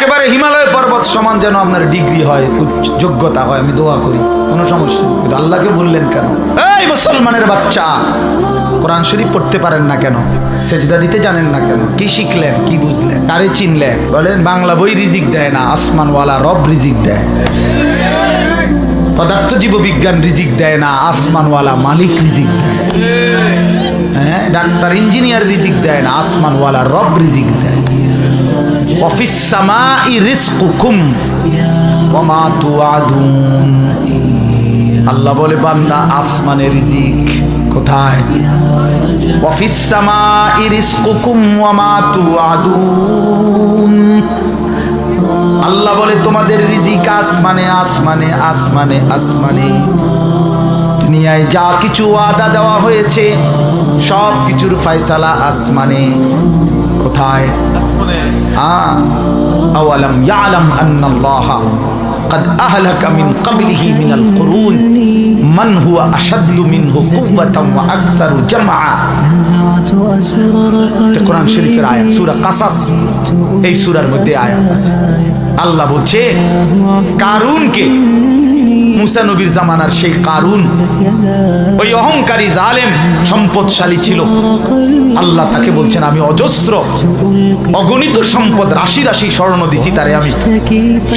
একেবারে হিমালয় পর্বত সমান যেন আপনার ডিগ্রি হয়, যোগ্যতা হয়, আমি দোয়া করি, কোনো সমস্যা নেই। কিন্তু আল্লাহকে বললেন কেন? এই মুসলমানের বাচ্চা, কোরআন শরীফ পড়তে পারেন না কেন? সেজদা দিতে জানেন না কেন? কি শিখলেন, কি বুঝলেন, কারে চিনলেন? বলেন বাংলা বই রিজিক দেয় না, আসমানওয়ালা রব রিজিক দেয়। পদার্থ জীব বিজ্ঞান রিজিক দেয় না, আসমানওয়ালা মালিক রিজিক দেয়। হ্যাঁ, ডাক্তার ইঞ্জিনিয়ার রিজিক দেয় না, আসমানওয়ালা রব রিজিক দেয়। ওয়াফিস সামাই রিজকুকুম ওয়া মা তুআদুন। আল্লাহ বলে বান্দা আসমানে রিজিক কোথায়? ওয়াফিস সামাই রিজকুকুম ওয়া মা তুআদুন। আল্লাহ বলে তোমাদের রিজিক আসমানে, আসমানে, আসমানে, আসমানে। দুনিয়ায় যা কিছু ওয়াদা দেওয়া হয়েছে সব কিছুর ফয়সালা আসমানে। কোথায়? আসমানে। আওয়ালাম ইয়ালাম আন্নাল্লাহা قد أهلك من قبله من القرون من هو أشد منه قوة وأكثر جمعا। কোরআন শরীফের আয়াত, সূরা কাসাস, এই সূরার মধ্যে আয়াত আছে। আল্লাহ বলছে কারুনকে, মুসা নবীর জামানার সেই কারুন, ওই অহংকারী জালেম সম্পদশালী ছিল। আল্লাহ তাকে বলছেন আমি অজস্র অগণিত সম্পদ, রাশি রাশি স্বর্ণ দিছি তারে, আমি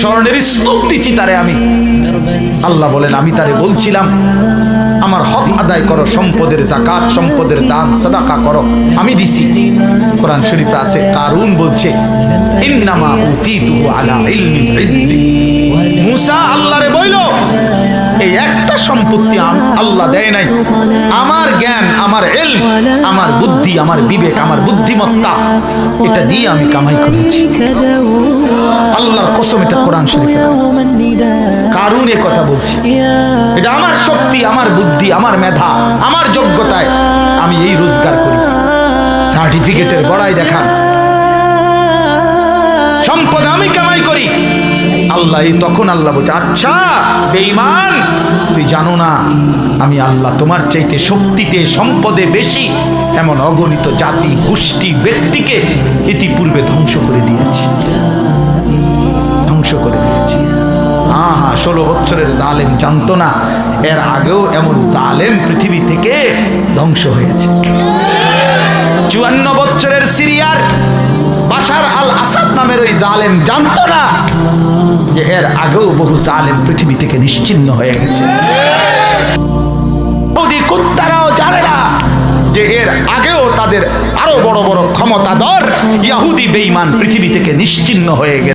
স্বর্ণের স্তূপ দিছি তারে আমি। আল্লাহ বলেন আমি তারে বলছিলাম আমার হক আদায় করো, সম্পদের যাকাত, সম্পদের দান সাদাকা করো, আমি দিছি। কোরআন শরীফে আছে কারুন বলছে ইন্নামা উতিতুহু আলা ইলমিন ইনদি। মুসা আল্লাহরে বলল এই একটা সম্পত্তি আল্লাহ দেয় নাই, আমার জ্ঞান, আমার ইলম, আমার বুদ্ধি, আমার বিবেক, আমার বুদ্ধিমত্তা, এটা দিয়ে আমি কামাই করেছি। আল্লাহর কসম, এটা কোরআন শরীফে। কারুন এ কথা বলছে এটা আমার শক্তি, আমার বুদ্ধি, আমার মেধা, আমার যোগ্যতায় আমি এই রোজগার করি। সার্টিফিকেটের বড়াই দেখান, সম্পদ আমি কামাই করি। আল্লাহ তখন আল্লাহ বলছে আচ্ছা বেঈমান, তুই জানো না আমি আল্লাহ তোমার চাইতে শক্তিতে সম্পদে বেশি এমন অগণিত জাতি, গোষ্ঠী, ব্যক্তিকে ইতিপূর্বে ধ্বংস করে দিয়েছি, ধ্বংস করে দিয়েছি। 16 বছরের জালেম জানতো না এর আগেও এমন জালেম পৃথিবী থেকে ধ্বংস হয়েছে। 54 বছরের সিরিয়ার বাশার আল আসাদ নামের ওই জালেম জানতো না যে এর আগেও বহু জালেম পৃথিবী থেকে নিশ্চিহ্ন হয়ে গেছে। কুত্তারাও জানে না যে এর আগেও তাদের আরো বড় বড় ক্ষমতাধর ইহুদি বেঈমান পৃথিবী থেকে নিশ্চিহ্ন হয়ে গেছে।